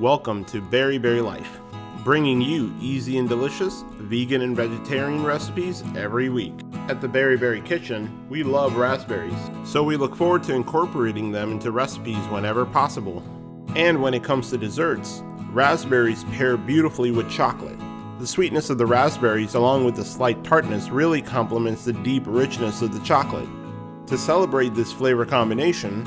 Welcome to Berry Life, bringing you easy and delicious vegan and vegetarian recipes every week. At the Berry Kitchen, we love raspberries, so we look forward to incorporating them into recipes whenever possible. And when it comes to desserts, raspberries pair beautifully with chocolate. The sweetness of the raspberries along with the slight tartness really complements the deep richness of the chocolate. To celebrate this flavor combination,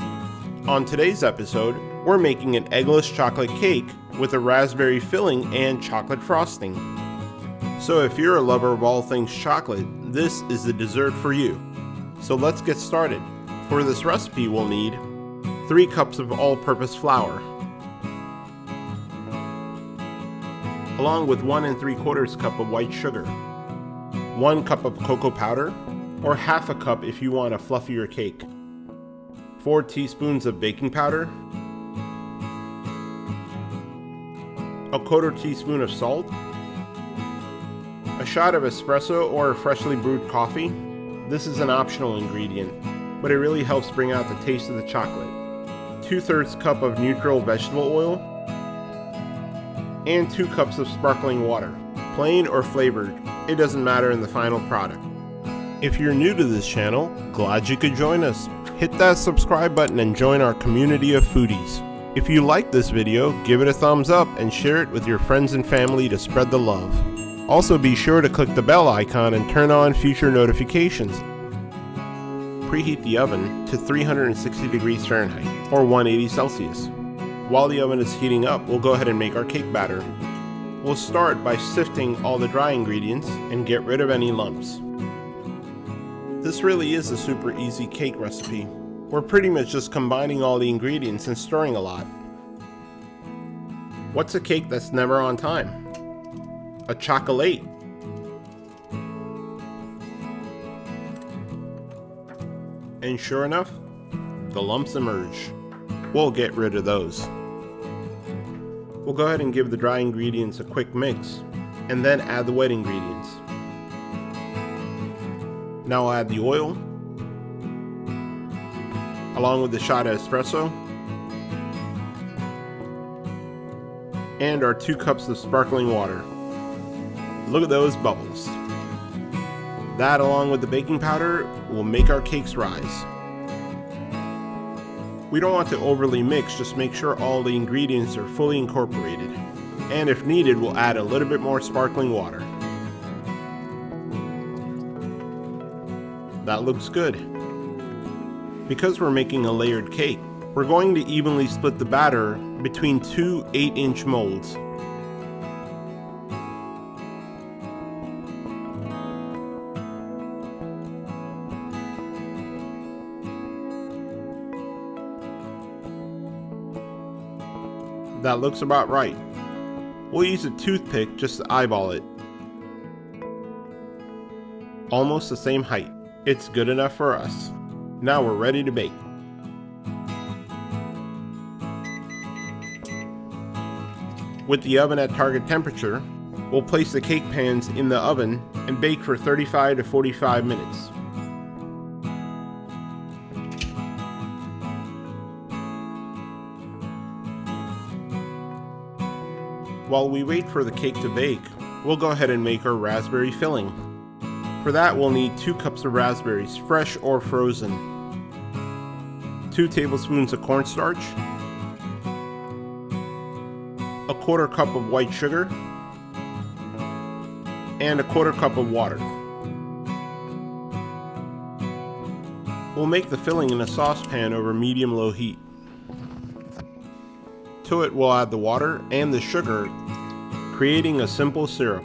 on today's episode, we're making an eggless chocolate cake with a raspberry filling and chocolate frosting. So if you're a lover of all things chocolate, this is the dessert for you. So let's get started. For this recipe we'll need 3 cups of all-purpose flour, along with 1 3/4 cup of white sugar, 1 cup of cocoa powder, or half a cup if you want a fluffier cake, 4 teaspoons of baking powder, a 1/4 teaspoon of salt, a shot of espresso or freshly brewed coffee. This is an optional ingredient, but it really helps bring out the taste of the chocolate. 2/3 cup of neutral vegetable oil, and 2 cups of sparkling water. Plain or flavored, it doesn't matter in the final product. If you're new to this channel, glad you could join us. Hit that subscribe button and join our community of foodies. If you like this video, give it a thumbs up and share it with your friends and family to spread the love. Also be sure to click the bell icon and turn on future notifications. Preheat the oven to 360 degrees Fahrenheit or 180 Celsius. While the oven is heating up, we'll go ahead and make our cake batter. We'll start by sifting all the dry ingredients and get rid of any lumps. This really is a super easy cake recipe. We're pretty much just combining all the ingredients and stirring a lot. What's a cake that's never on time? A chocolate. And sure enough, the lumps emerge. We'll get rid of those. We'll go ahead and give the dry ingredients a quick mix, and then add the wet ingredients. Now I'll add the oil, along with the shot of espresso, and our 2 cups of sparkling water. Look at those bubbles. That, along with the baking powder, will make our cakes rise. We don't want to overly mix, just make sure all the ingredients are fully incorporated. And if needed, we'll add a little bit more sparkling water. That looks good. Because we're making a layered cake, we're going to evenly split the batter between 2 8-inch molds. That looks about right. We'll use a toothpick just to eyeball it. Almost the same height. It's good enough for us. Now we're ready to bake. With the oven at target temperature, we'll place the cake pans in the oven and bake for 35 to 45 minutes. While we wait for the cake to bake, we'll go ahead and make our raspberry filling. For that, we'll need 2 cups of raspberries, fresh or frozen, 2 tablespoons of cornstarch, a 1/4 cup of white sugar, and a 1/4 cup of water. We'll make the filling in a saucepan over medium-low heat. To it, we'll add the water and the sugar, creating a simple syrup.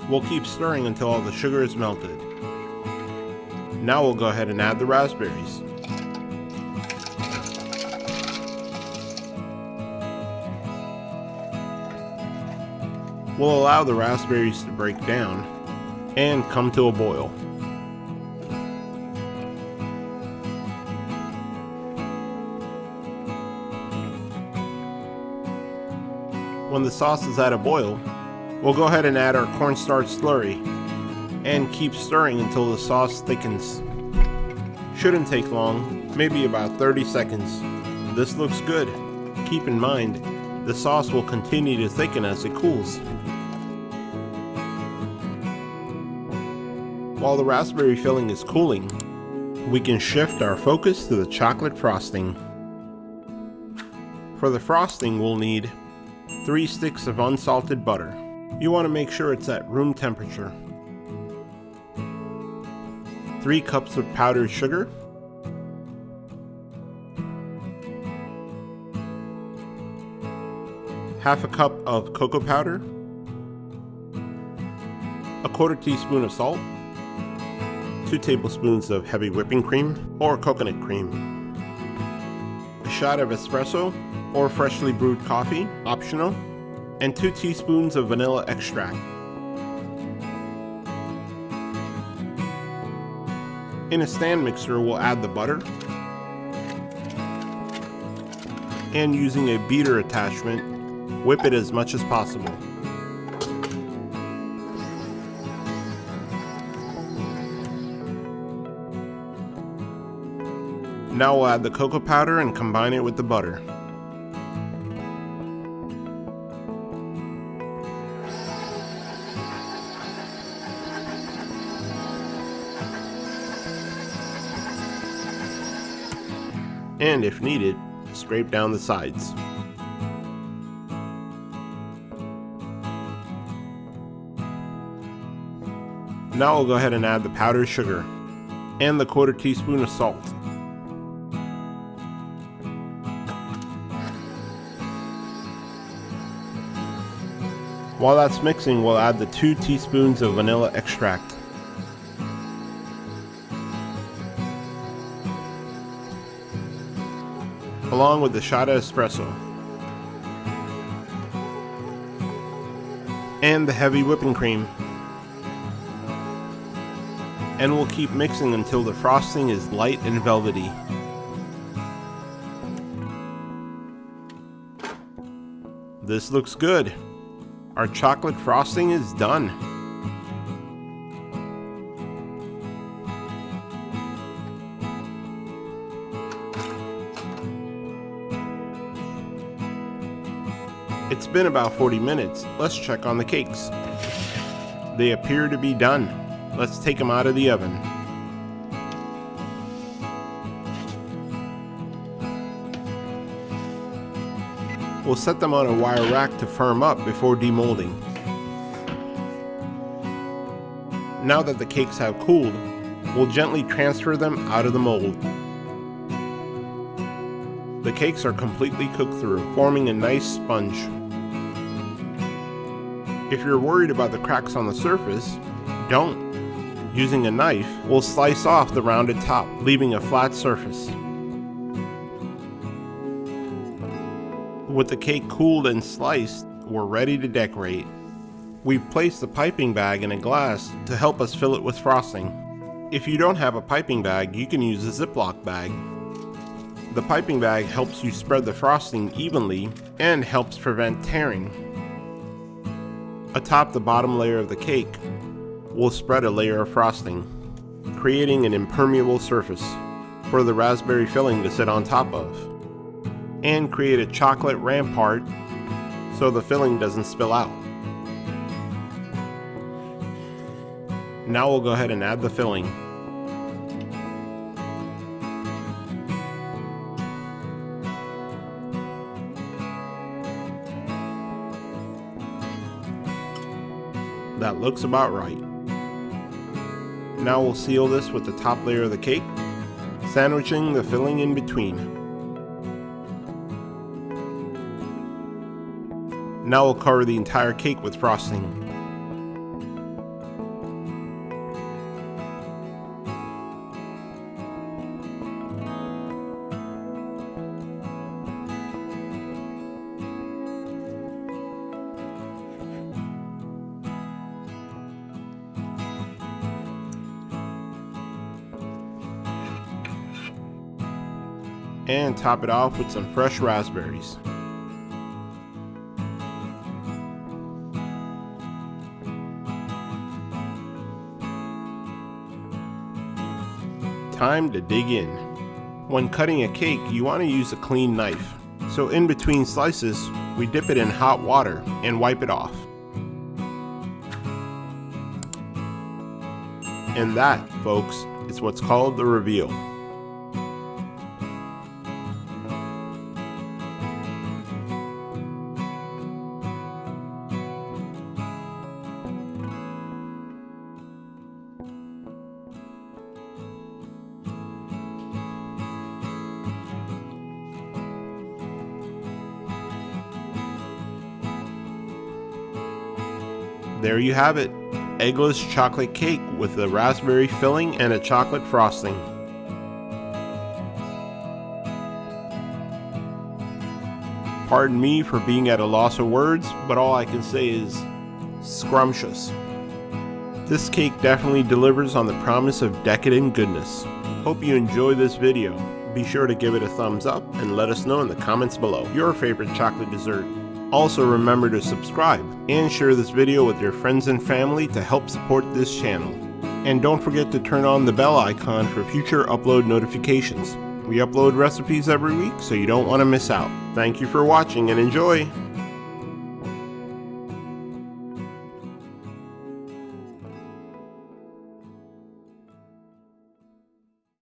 We'll keep stirring until all the sugar is melted. Now we'll go ahead and add the raspberries. We'll allow the raspberries to break down and come to a boil. When the sauce is at a boil, we'll go ahead and add our cornstarch slurry and keep stirring until the sauce thickens. Shouldn't take long, maybe about 30 seconds. This looks good. Keep in mind, the sauce will continue to thicken as it cools. While the raspberry filling is cooling, we can shift our focus to the chocolate frosting. For the frosting, we'll need 3 sticks of unsalted butter. You want to make sure it's at room temperature. 3 cups of powdered sugar, half a cup of cocoa powder, a 1/4 teaspoon of salt, 2 tablespoons of heavy whipping cream or coconut cream, a shot of espresso or freshly brewed coffee, optional, and 2 teaspoons of vanilla extract. In a stand mixer, we'll add the butter, and using a beater attachment, whip it as much as possible. Now we'll add the cocoa powder and combine it with the butter. And if needed, scrape down the sides. Now we'll go ahead and add the powdered sugar and the 1/4 teaspoon of salt. While that's mixing, we'll add the 2 teaspoons of vanilla extract. Along with the shot of espresso. And the heavy whipping cream. And we'll keep mixing until the frosting is light and velvety. This looks good. Our chocolate frosting is done. It's been about 40 minutes. Let's check on the cakes. They appear to be done. Let's take them out of the oven. We'll set them on a wire rack to firm up before demolding. Now that the cakes have cooled, we'll gently transfer them out of the mold. The cakes are completely cooked through, forming a nice sponge. If you're worried about the cracks on the surface, don't. Using a knife, we'll slice off the rounded top, leaving a flat surface. With the cake cooled and sliced, we're ready to decorate. We've placed the piping bag in a glass to help us fill it with frosting. If you don't have a piping bag, you can use a Ziploc bag. The piping bag helps you spread the frosting evenly and helps prevent tearing. Atop the bottom layer of the cake, we'll spread a layer of frosting, creating an impermeable surface for the raspberry filling to sit on top of, and create a chocolate rampart so the filling doesn't spill out. Now we'll go ahead and add the filling. That looks about right. Now we'll seal this with the top layer of the cake, sandwiching the filling in between. Now we'll cover the entire cake with frosting. And top it off with some fresh raspberries. Time to dig in. When cutting a cake, you want to use a clean knife. So in between slices, we dip it in hot water and wipe it off. And that, folks, is what's called the reveal. There you have it, eggless chocolate cake with a raspberry filling and a chocolate frosting. Pardon me for being at a loss of words, but all I can say is scrumptious. This cake definitely delivers on the promise of decadent goodness. Hope you enjoy this video. Be sure to give it a thumbs up and let us know in the comments below your favorite chocolate dessert. Also remember to subscribe and share this video with your friends and family to help support this channel. And don't forget to turn on the bell icon for future upload notifications. We upload recipes every week, so you don't want to miss out. Thank you for watching and enjoy!